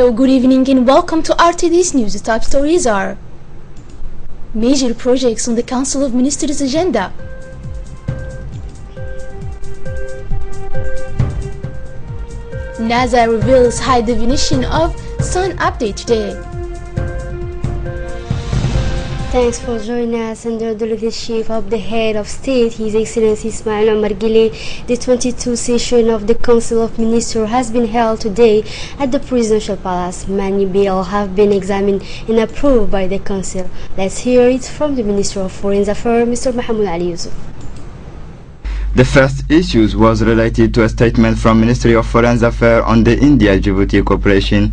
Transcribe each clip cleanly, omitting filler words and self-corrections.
Hello, good evening and welcome to RTD's news. The top stories are major projects on the Council of Ministers agenda. NASA reveals high definition of sun update today. Thanks for joining us under the leadership of the Head of State, His Excellency Ismail Omar Guelleh. The 22nd session of the Council of Ministers has been held today at the Presidential Palace. Many bills have been examined and approved by the Council. Let's hear it from the Minister of Foreign Affairs, Mr. Mahmoud Ali Yusuf. The first issue was related to a statement from Ministry of Foreign Affairs on the India-Djibouti cooperation.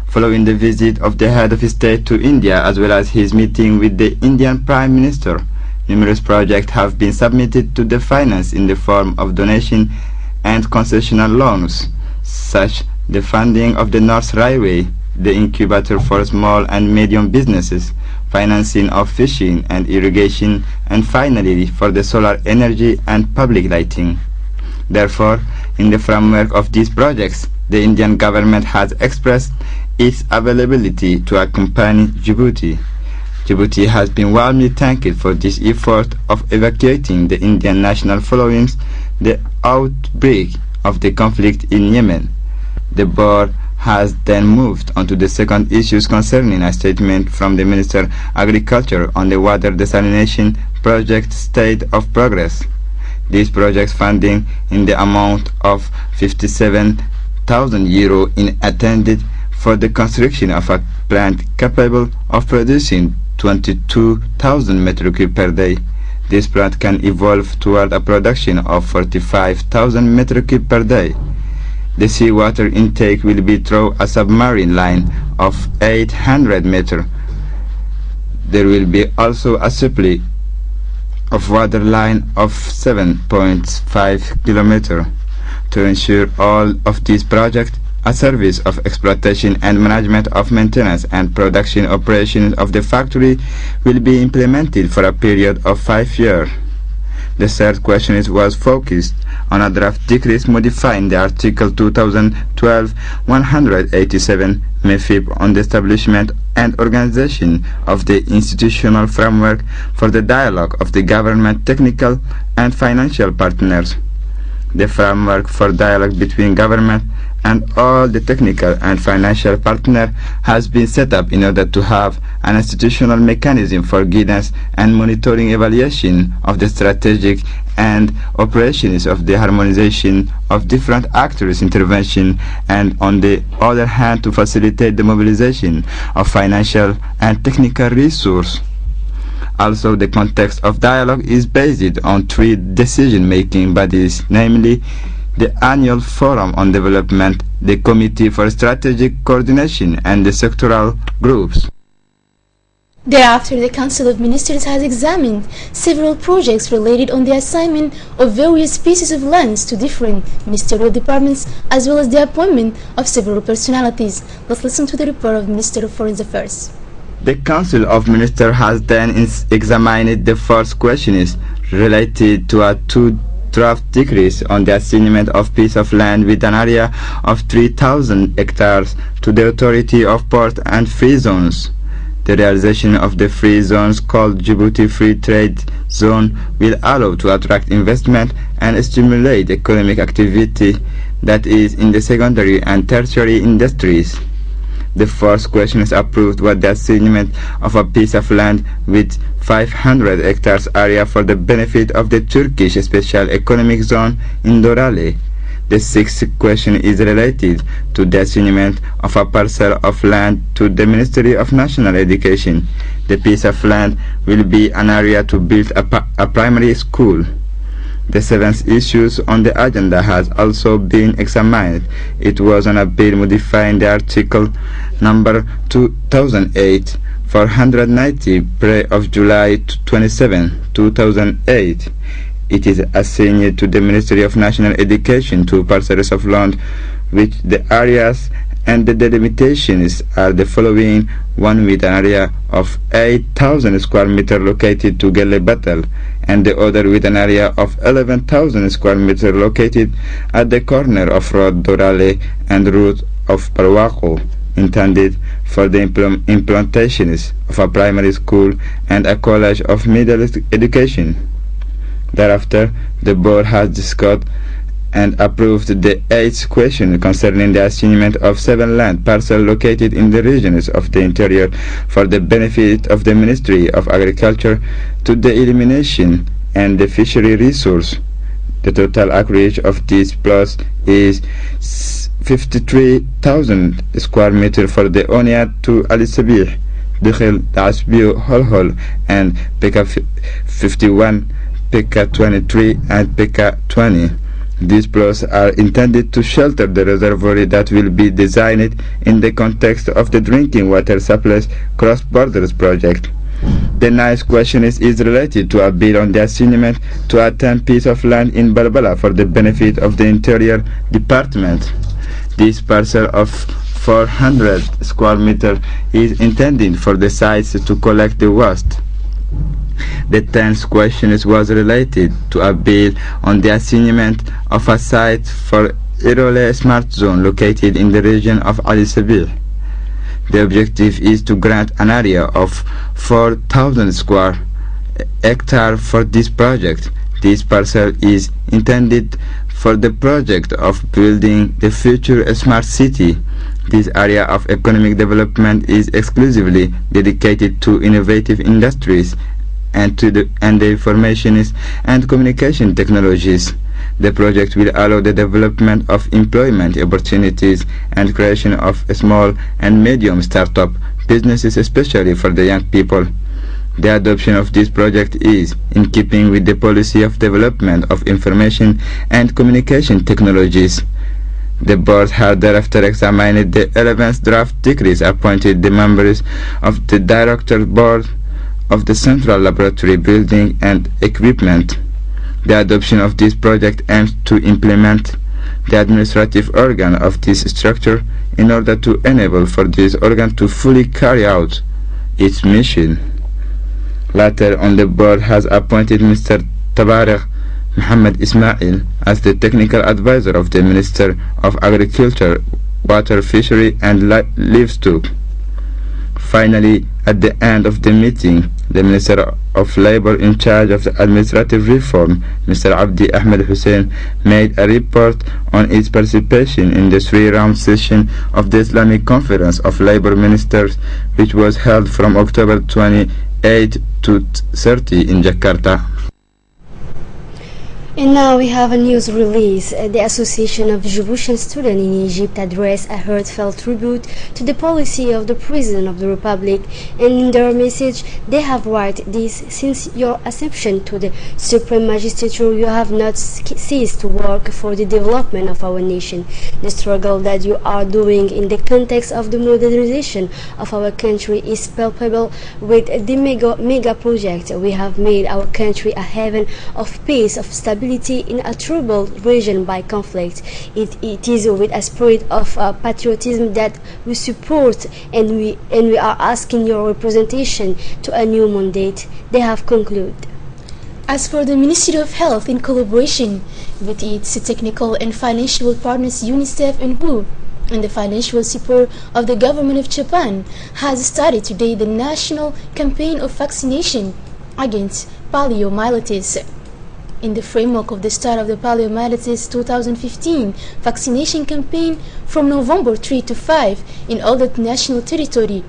Following the visit of the head of state to India as well as his meeting with the Indian Prime Minister, numerous projects have been submitted to the finance in the form of donation and concessional loans, such the funding of the North Railway, the incubator for small and medium businesses, financing of fishing and irrigation, and finally for the solar energy and public lighting. Therefore, in the framework of these projects, the Indian government has expressed its availability to accompany Djibouti. Djibouti has been warmly thanked for this effort of evacuating the Indian national following the outbreak of the conflict in Yemen. The board has then moved on to the second issues concerning a statement from the Minister of Agriculture on the water desalination project state of progress. This project funding in the amount of €57,000 in attended for the construction of a plant capable of producing 22,000 metric cubes per day. This plant can evolve toward a production of 45,000 metric cubes per day. The seawater intake will be through a submarine line of 800 meters. There will be also a supply of water line of 7.5 kilometers. To ensure all of these projects, a service of exploitation and management of maintenance and production operations of the factory will be implemented for a period of 5 years. The third question was focused on a draft decree modifying the Article 2012-187 MFIP on the establishment and organization of the institutional framework for the dialogue of the government technical and financial partners. The framework for dialogue between government and all the technical and financial partners has been set up in order to have an institutional mechanism for guidance and monitoring evaluation of the strategic and operations of the harmonization of different actors' intervention, and on the other hand to facilitate the mobilization of financial and technical resources. Also, the context of dialogue is based on 3 decision-making bodies, namely the Annual Forum on Development, the Committee for Strategic Coordination, and the sectoral groups. Thereafter, the Council of Ministers has examined several projects related on the assignment of various pieces of lands to different ministerial departments, as well as the appointment of several personalities. Let's listen to the report of Minister of Foreign Affairs. The Council of Ministers has then examined the first questions related to a 2 draft decrees on the assignment of piece of land with an area of 3,000 hectares to the Authority of Port and Free Zones. The realization of the free zones, called Djibouti Free Trade Zone, will allow to attract investment and stimulate economic activity, that is, in the secondary and tertiary industries. The first question is approved was the assignment of a piece of land with 500 hectares area for the benefit of the Turkish Special Economic Zone in Dorale. The sixth question is related to the assignment of a parcel of land to the Ministry of National Education. The piece of land will be an area to build a primary school. The seventh issue on the agenda has also been examined. It was on a bill modifying the article number 2008-490 pre of July 27, 2008. It is assigned to the Ministry of National Education 2 parcels of land, which the areas and the delimitations are the following: one with an area of 8,000 square meters located to Gelle Battle, and the other with an area of 11,000 square meters located at the corner of Road Dorale and Route of Parwako. intended for the implementations of a primary school and a college of middle education. Thereafter, the board has discussed and approved the 8th question concerning the assignment of 7 land parcels located in the regions of the interior for the benefit of the Ministry of Agriculture to the elimination and the fishery resource. The total acreage of this plot is 53,000 square meters for the Oniat to Al Sabih, Dikhil, Asbiu, Holhol, and Pika 51, Pika 23, and Pika 20. These plots are intended to shelter the reservoir that will be designed in the context of the drinking water supplies cross-borders project. The next question is related to a bid on the assignment to a 10 piece of land in Balbala for the benefit of the Interior Department. This parcel of 400 square meters is intended for the sites to collect the waste. The 10th question was related to a bid on the assignment of a site for Irole Smart Zone located in the region of Ali Sabih. The objective is to grant an area of 4,000 square hectares for this project. This parcel is intended for the project of building the future smart city. This area of economic development is exclusively dedicated to innovative industries and the information and communication technologies. The project will allow the development of employment opportunities and creation of small and medium startup businesses, especially for the young people. The adoption of this project is in keeping with the policy of development of information and communication technologies. The board has thereafter examined the 11th draft decrees, appointed the members of the director board of the Central Laboratory Building and Equipment. The adoption of this project aims to implement the administrative organ of this structure in order to enable for this organ to fully carry out its mission. Later on, the board has appointed Mr. Tabarak Muhammad Ismail as the technical advisor of the Minister of Agriculture, Water, Fishery and Livestock. Finally, at the end of the meeting, the Minister of Labor in charge of the administrative reform, Mr. Abdi Ahmed Hussein, made a report on its participation in the 3-round session of the Islamic Conference of Labor Ministers, which was held from October 28 to 30 in Jakarta. And now we have a news release. The Association of Djiboutian Students in Egypt addressed a heartfelt tribute to the policy of the President of the Republic, and in their message they have written this: since your ascension to the Supreme Magistrature, you have not ceased to work for the development of our nation. The struggle that you are doing in the context of the modernization of our country is palpable. With the mega project, we have made our country a haven of peace, of stability in a troubled region by conflict. It is with a spirit of patriotism that we support, and we are asking your representation to a new mandate. They have concluded. As for the Ministry of Health, in collaboration with its technical and financial partners UNICEF and WHO, and the financial support of the government of Japan, has started today the national campaign of vaccination against poliomyelitis. In the framework of the start of the poliomyelitis 2015 vaccination campaign from November 3 to 5 in all the national territory,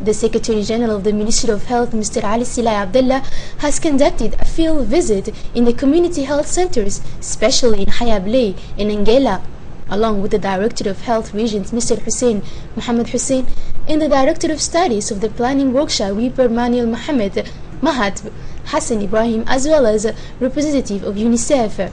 the Secretary General of the Ministry of Health, Mr. Ali Silai Abdullah, has conducted a field visit in the community health centers, especially in Hayabley and Angela, along with the Director of Health Regions, Mr. Hussein Mohammed Hussein, and the Director of Studies of the Planning Workshop, Weeper Manuel Mohammed Mahat Hassan Ibrahim, as well as a representative of UNICEF.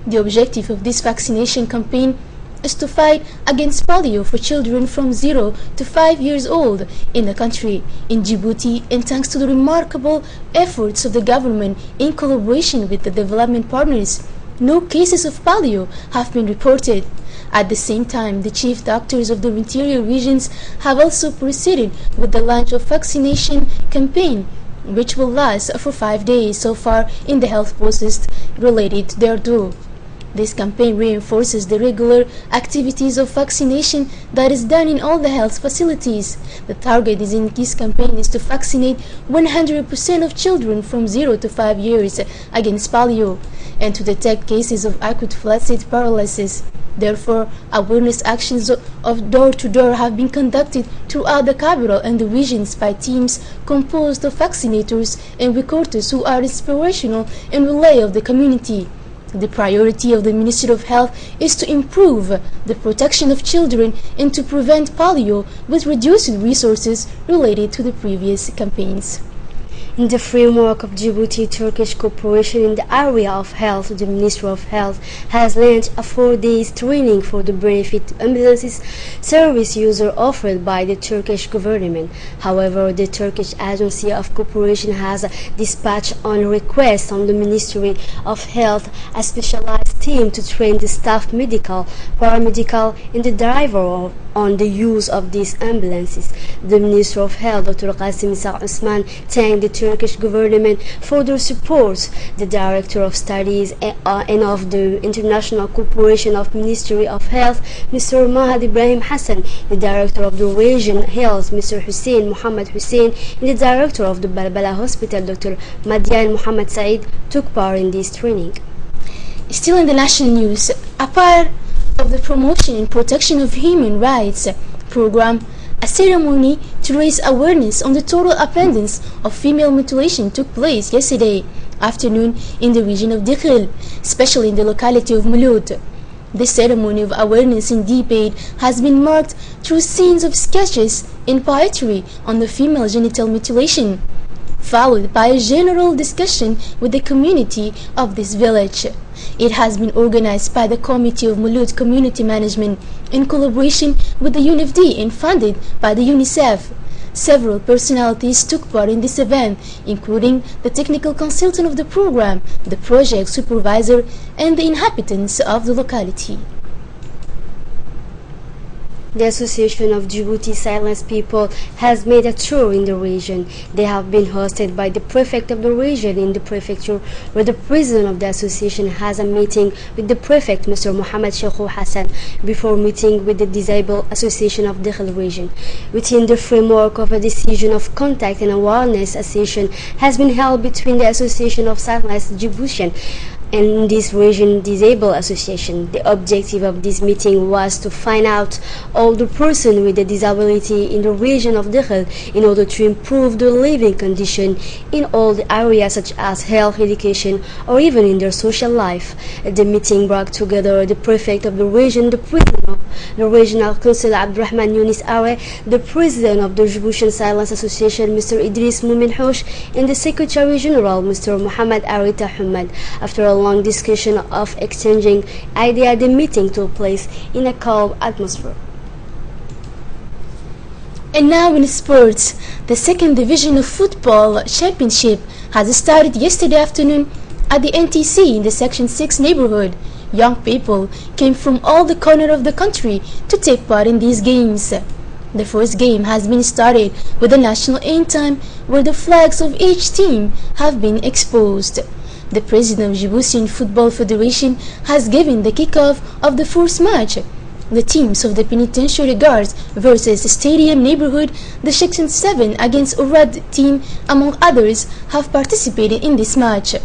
The objective of this vaccination campaign is to fight against polio for children from 0 to 5 years old in the country, in Djibouti, and thanks to the remarkable efforts of the government in collaboration with the development partners, no cases of polio have been reported. At the same time, the chief doctors of the interior regions have also proceeded with the launch of vaccination campaign, which will last for 5 days so far in the health posts related thereto. This campaign reinforces the regular activities of vaccination that is done in all the health facilities. The target in this campaign is to vaccinate 100% of children from 0 to 5 years against polio and to detect cases of acute flaccid paralysis. Therefore, awareness actions of door-to-door have been conducted throughout the capital and the regions by teams composed of vaccinators and recruiters who are inspirational and relay of the community. The priority of the Ministry of Health is to improve the protection of children and to prevent polio with reduced resources related to the previous campaigns. In the framework of Djibouti-Turkish cooperation in the area of health, the Ministry of Health has launched a 4-day training for the benefit ambulances service user offered by the Turkish government. However, the Turkish Agency of Cooperation has dispatched on request from the Ministry of Health a specialized team to train the staff medical, paramedical and the driver on the use of these ambulances. The Minister of Health, Dr. Qasim Isa Usman, thanked the Turkish government for their support. The Director of Studies and of the International Cooperation of Ministry of Health, Mr. Mahad Ibrahim Hassan, the Director of the Region Health, Mr. Hussein Muhammad Hussein, and the Director of the Balbala Hospital, Dr. Madian Muhammad Said, took part in this training. Still in the national news, a part of the promotion and protection of human rights program, a ceremony to raise awareness on the total abandonance of female mutilation took place yesterday afternoon in the region of Dikhil, especially in the locality of Mulud. This ceremony of awareness and debate has been marked through scenes of sketches and poetry on the female genital mutilation, followed by a general discussion with the community of this village. It has been organized by the Committee of Mulud Community Management in collaboration with the UNFD and funded by the UNICEF. Several personalities took part in this event, including the technical consultant of the program, the project supervisor, and the inhabitants of the locality. The Association of Djibouti Silence People has made a tour in the region. They have been hosted by the prefect of the region in the prefecture, where the president of the association has a meeting with the prefect, Mr. Mohammed Sheikhu Hassan, before meeting with the Disabled Association of the Dikhil region. Within the framework of a decision of contact and awareness session has been held between the Association of Silence Djiboutian and this region disabled association. The objective of this meeting was to find out all the persons with a disability in the region of Dikhil in order to improve their living condition in all the areas such as health, education, or even in their social life. The meeting brought together the prefect of the region, the president of the regional council Abdurrahman Yunis Are, the president of the Djiboutian Silence Association Mr. Idris Mumin Houch, and the secretary general Mr. Muhammad Arita Hamad. After a long discussion of exchanging ideas, the meeting took place in a calm atmosphere. And now in sports, the second division of football championship has started yesterday afternoon at the NTC in the Section 6 neighborhood. Young people came from all the corners of the country to take part in these games. The first game has been started with the national anthem, where the flags of each team have been exposed. The president of Djiboutian Football Federation has given the kickoff of the first match. The teams of the Penitentiary Guards versus Stadium Neighborhood, the Section 7 against Urad team, among others, have participated in this match.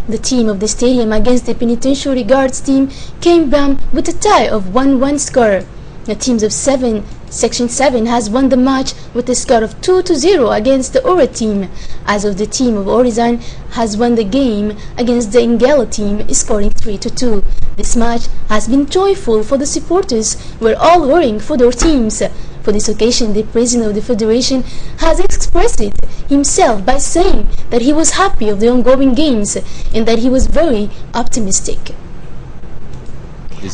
The team of the Stadium against the Penitentiary Guards team came down with a tie of 1-1 score. The teams of Section 7 has won the match with a score of 2-0 against the Ura team, as of the team of Orizan has won the game against the Ingala team, scoring 3-2. This match has been joyful for the supporters, who are all rooting for their teams. For this occasion, the president of the federation has expressed it himself by saying that he was happy of the ongoing games and that he was very optimistic.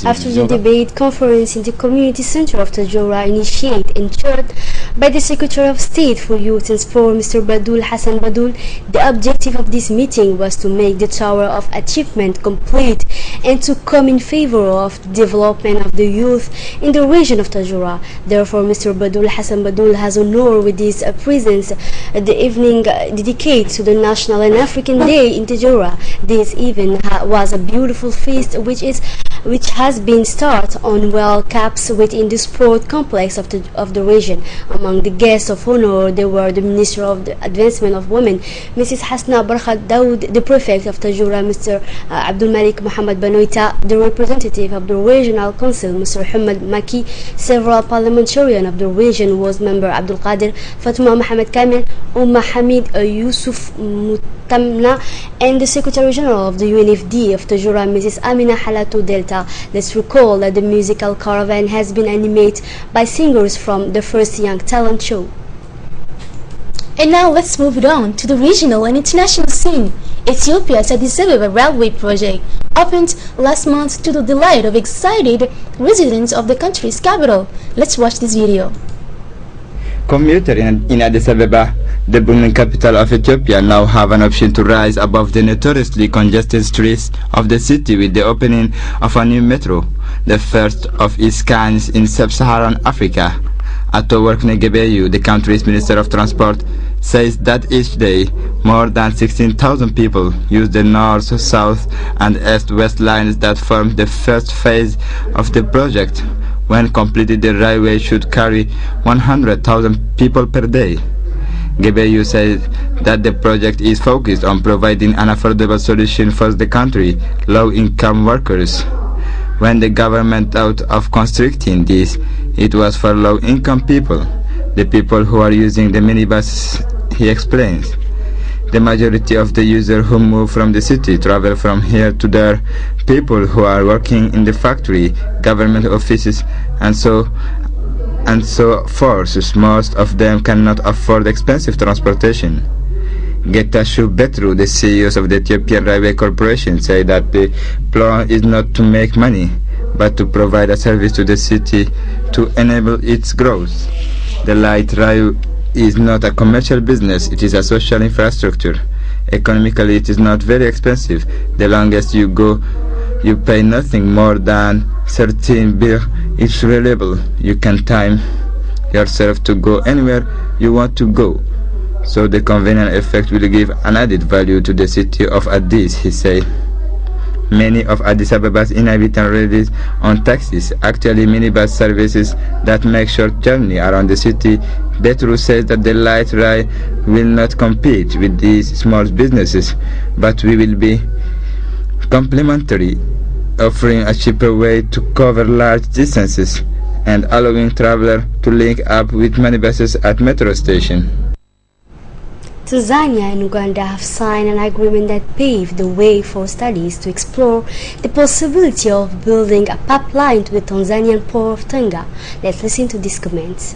After the debate conference in the community center of Tajura, initiated and chaired by the Secretary of State for Youth and Sport, Mr. Badul Hassan Badul, the objective of this meeting was to make the Tower of Achievement complete and to come in favor of the development of the youth in the region of Tajura. Therefore, Mr. Badul Hassan Badul has honored with his presence the evening dedicated to the National and African Day in Tajura. This event was a beautiful feast which has been started on World Cups within the sport complex of the region. Among the guests of honor, there were the Minister of the Advancement of Women, Mrs. Hasna Barkhat Daoud, the Prefect of Tajura, Mr. Abdul Malik Muhammad Banoita, the representative of the Regional Council, Mr. Hamad Maki, several parliamentarians of the region was member Abdul Qadir, Fatuma Mohamed Kamil, Umma Hamid Yusuf Mutamna, and the Secretary General of the UNFD of Tajura, Mrs. Amina Halatu Delta. Let's recall that the musical caravan has been animated by singers from the first Young Talent show. And now let's move it on to the regional and international scene. Ethiopia's Addis Ababa railway project opened last month to the delight of excited residents of the country's capital. Let's watch this video. Commuters in Addis Ababa, the booming capital of Ethiopia, now have an option to rise above the notoriously congested streets of the city with the opening of a new metro, the first of its kind in sub-Saharan Africa. Atoworkne Gebeyu, the country's Minister of Transport, says that each day more than 16,000 people use the north, south and east-west lines that form the first phase of the project. When completed, the railway should carry 100,000 people per day. Gebeyu said that the project is focused on providing an affordable solution for the country's low-income workers. When the government thought of constructing this, it was for low-income people, the people who are using the minibus, he explains. The majority of the users who move from the city travel from here to there, people who are working in the factory, government offices, and so forth. Most of them cannot afford expensive transportation. Getashu Betru, the CEO of the Ethiopian Railway Corporation, said that the plan is not to make money, but to provide a service to the city to enable its growth. The light rail is not a commercial business, it is a social infrastructure. Economically, it is not very expensive. The longest you go, you pay nothing more than 13 birr. It's reliable. You can time yourself to go anywhere you want to go. So the convenient effect will give an added value to the city of Addis, he said. Many of Addis Ababa's inhabitants rely on taxis, actually minibus services that make short journey around the city. Betru says that the light rail will not compete with these small businesses, but we will be complementary, offering a cheaper way to cover large distances and allowing travelers to link up with minibuses at metro station. Tanzania and Uganda have signed an agreement that paved the way for studies to explore the possibility of building a pipeline to the Tanzanian port of Tanga. Let's listen to these comments.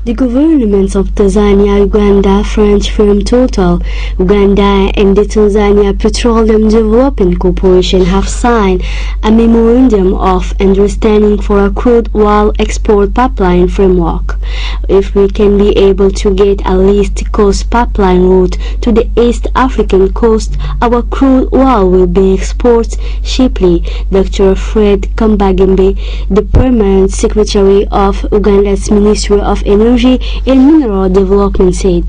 The governments of Tanzania, Uganda, French firm Total, Uganda and the Tanzania Petroleum Development Corporation have signed a memorandum of understanding for a crude oil export pipeline framework. If we can be able to get a least cost pipeline route to the East African coast, our crude oil will be exported cheaply, Dr. Fred Kambagembe, the permanent secretary of Uganda's Ministry of Energy and Mineral Development, said.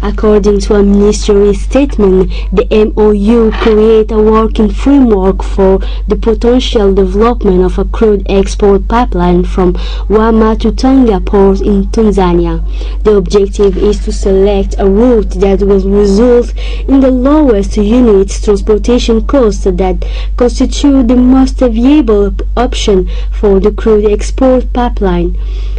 According to a ministry statement, the MOU creates a working framework for the potential development of a crude export pipeline from Wama to Tanga port in Tanzania. The objective is to select a route that will result in the lowest unit transportation costs that constitute the most viable option for the crude export pipeline.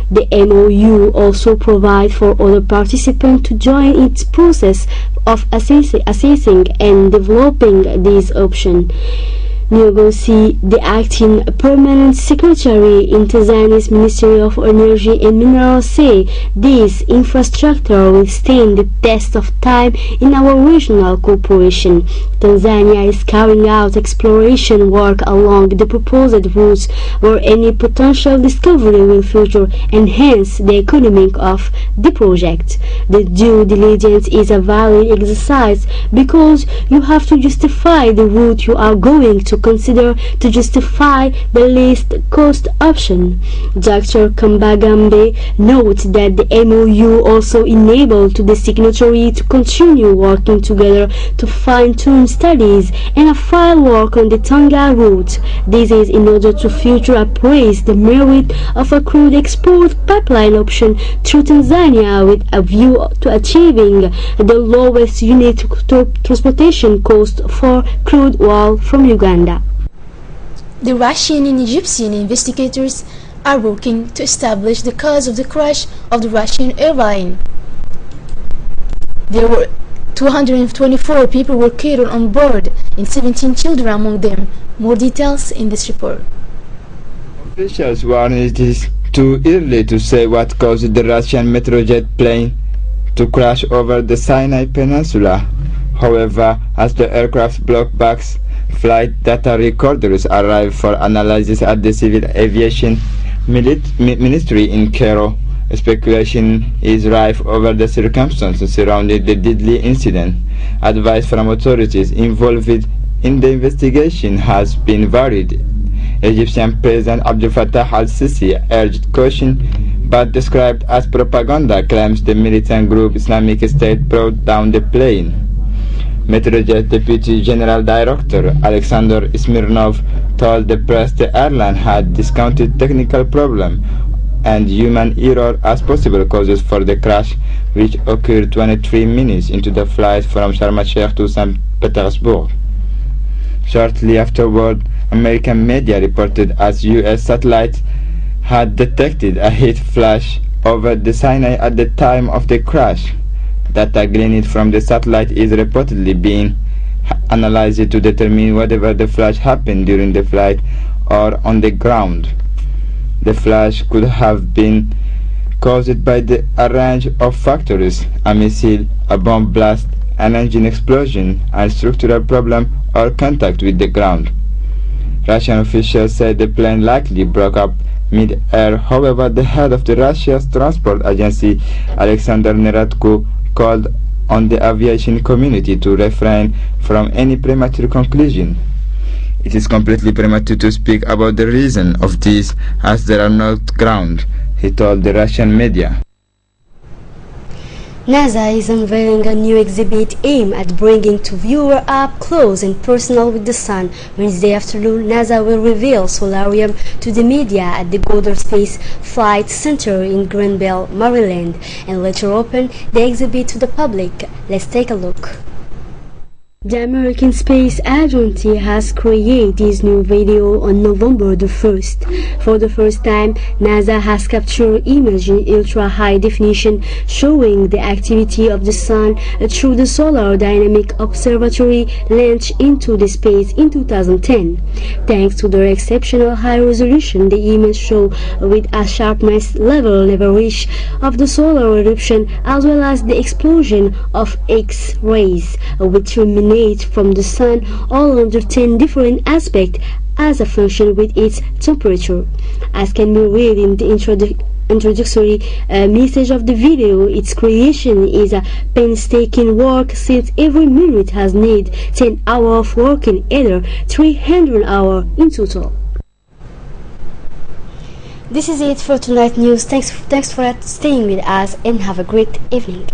The MOU also provides for other participants to join its process of assessing and developing these options. Ngozi, the acting permanent secretary in Tanzania's Ministry of Energy and Minerals, say this infrastructure will stand the test of time in our regional cooperation. Tanzania is carrying out exploration work along the proposed routes where any potential discovery will further enhance the economic of the project. The due diligence is a valid exercise because you have to justify the route you are going to consider to justify the least cost option. Dr. Kambagambe notes that the MOU also enabled the signatory to continue working together to fine-tune studies and file work on the Tanga route. This is in order to further appraise the merit of a crude export pipeline option through Tanzania with a view to achieving the lowest unit transportation cost for crude oil from Uganda. The Russian and Egyptian investigators are working to establish the cause of the crash of the Russian airline. There were 224 people were killed on board and 17 children among them. More details in this report. Officials warn it is too early to say what caused the Russian Metrojet plane to crash over the Sinai Peninsula. However, as the aircraft black box flight data recorders arrived for analysis at the Civil Aviation Ministry in Cairo, speculation is rife over the circumstances surrounding the deadly incident. Advice from authorities involved in the investigation has been varied. Egyptian President Abdel Fattah al-Sisi urged caution but described as propaganda claims the militant group Islamic State brought down the plane. Metrojet Deputy General Director Alexander Smirnov told the press the airline had discounted technical problem and human error as possible causes for the crash, which occurred 23 minutes into the flight from Sharm el-Sheikh to St. Petersburg. Shortly afterward, American media reported as U.S. satellites had detected a heat flash over the Sinai at the time of the crash. Data gleaned from the satellite is reportedly being analyzed to determine whether the flash happened during the flight or on the ground. The flash could have been caused by a range of factors: a missile, a bomb blast, an engine explosion, a structural problem, or contact with the ground. Russian officials said the plane likely broke up mid-air. However, the head of the Russia's transport agency, Alexander Neradko, called on the aviation community to refrain from any premature conclusion. It is completely premature to speak about the reason of this as there are no ground, he told the Russian media. NASA is unveiling a new exhibit aimed at bringing to viewers up close and personal with the sun. Wednesday afternoon, NASA will reveal Solarium to the media at the Goddard Space Flight Center in Greenville, Maryland, and later open the exhibit to the public. Let's take a look. The American Space Agency has created this new video on November the 1st. For the first time, NASA has captured images in ultra-high definition showing the activity of the Sun through the Solar Dynamic Observatory launched into the space in 2010. Thanks to their exceptional high resolution, the images show with a sharpness level never reached of the solar eruption as well as the explosion of X-rays, which emanate from the Sun all under 10 different aspects as a function with its temperature. As can be read in the introductory message of the video, its creation is a painstaking work since every minute has needed 10 hours of working, either 300 hours in total. This is it for tonight's news. Thanks for staying with us and have a great evening.